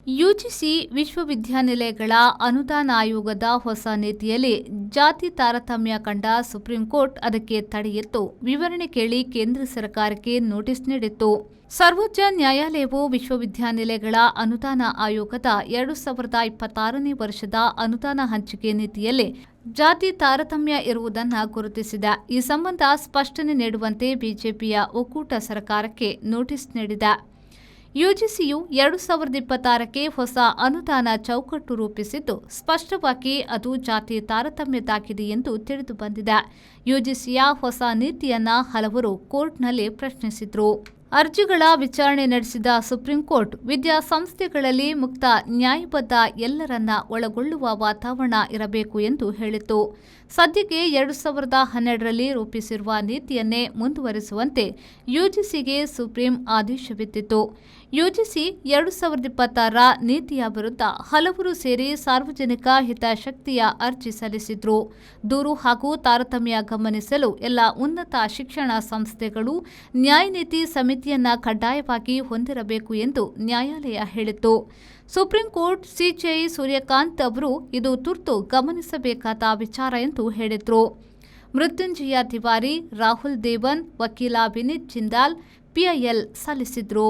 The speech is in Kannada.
ಯುಜಿಸಿ ವಿಶ್ವವಿದ್ಯಾನಿಲಯಗಳ ಅನುದಾನ ಆಯೋಗದ ಹೊಸ ನೀತಿಯಲ್ಲಿ ಜಾತಿ ತಾರತಮ್ಯ ಕಂಡ ಸುಪ್ರೀಂ ಕೋರ್ಟ್ ಅದಕ್ಕೆ ತಡೆಯಿತ್ತು. ವಿವರಣೆ ಕೇಳಿ ಕೇಂದ್ರ ಸರ್ಕಾರಕ್ಕೆ ನೋಟಿಸ್ ನೀಡಿತ್ತು. ಸರ್ವೋಚ್ಚ ನ್ಯಾಯಾಲಯವು ವಿಶ್ವವಿದ್ಯಾನಿಲಯಗಳ ಅನುದಾನ ಆಯೋಗದ 2026ನೇ ವರ್ಷದ ಅನುದಾನ ಹಂಚಿಕೆ ನೀತಿಯಲ್ಲಿ ಜಾತಿ ತಾರತಮ್ಯ ಇರುವುದನ್ನು ಗುರುತಿಸಿದೆ. ಈ ಸಂಬಂಧ ಸ್ಪಷ್ಟನೆ ನೀಡುವಂತೆ ಬಿಜೆಪಿಯ ಒಕ್ಕೂಟ ಸರ್ಕಾರಕ್ಕೆ ನೋಟಿಸ್ ನೀಡಿದೆ. ಯುಜಿಸಿಯು 2026ಕ್ಕೆ ಹೊಸ ಅನುದಾನ ಚೌಕಟ್ಟು ರೂಪಿಸಿದ್ದು, ಸ್ಪಷ್ಟವಾಗಿ ಅದು ಜಾತಿ ತಾರತಮ್ಯದ್ದಾಗಿದೆ ಎಂದು ತಿಳಿದುಬಂದಿದೆ. ಯುಜಿಸಿಯ ಹೊಸ ನೀತಿಯನ್ನ ಹಲವರು ಕೋರ್ಟ್ನಲ್ಲಿ ಪ್ರಶ್ನಿಸಿದ್ರು. ಅರ್ಜಿಗಳ ವಿಚಾರಣೆ ನಡೆಸಿದ ಸುಪ್ರೀಂ ಕೋರ್ಟ್, ವಿದ್ಯಾಸಂಸ್ಥೆಗಳಲ್ಲಿ ಮುಕ್ತ, ನ್ಯಾಯಬದ್ಧ, ಎಲ್ಲರನ್ನ ಒಳಗೊಳ್ಳುವ ವಾತಾವರಣ ಇರಬೇಕು ಎಂದು ಹೇಳಿತು. ಸದ್ಯಕ್ಕೆ 2012ರಲ್ಲಿ ರೂಪಿಸಿರುವ ನೀತಿಯನ್ನೇ ಮುಂದುವರಿಸುವಂತೆ ಯುಜಿಸಿಗೆ ಸುಪ್ರೀಂ ಆದೇಶವಿತ್ತಿತ್ತು. ಯುಜಿಸಿ 2026ರ ನೀತಿಯ ವಿರುದ್ಧ ಹಲವರು ಸೇರಿ ಸಾರ್ವಜನಿಕ ಹಿತಾಸಕ್ತಿಯ ಅರ್ಜಿ ಸಲ್ಲಿಸಿದ್ರು. ದೂರು ಹಾಗೂ ತಾರತಮ್ಯ ಗಮನಿಸಲು ಎಲ್ಲ ಉನ್ನತ ಶಿಕ್ಷಣ ಸಂಸ್ಥೆಗಳು ನ್ಯಾಯನೀತಿ ಸಮಿತಿಯನ್ನ ಕಡ್ಡಾಯವಾಗಿ ಹೊಂದಿರಬೇಕು ಎಂದು ನ್ಯಾಯಾಲಯ ಹೇಳಿತ್ತು. ಸುಪ್ರೀಂ ಕೋರ್ಟ್ ಸಿಜೆಐ ಸೂರ್ಯಕಾಂತ್ ಅವರು ಇದು ತುರ್ತು ಗಮನಿಸಬೇಕಾದ ವಿಚಾರ ಎಂದು ಹೇಳಿದ್ರು. ಮೃತ್ಯುಂಜಯ ತಿವಾರಿ, ರಾಹುಲ್ ದೇವನ್, ವಕೀಲ ವಿನೀತ್ ಜಿಂದಾಲ್ ಪಿಐಎಲ್ ಸಲ್ಲಿಸಿದ್ರು.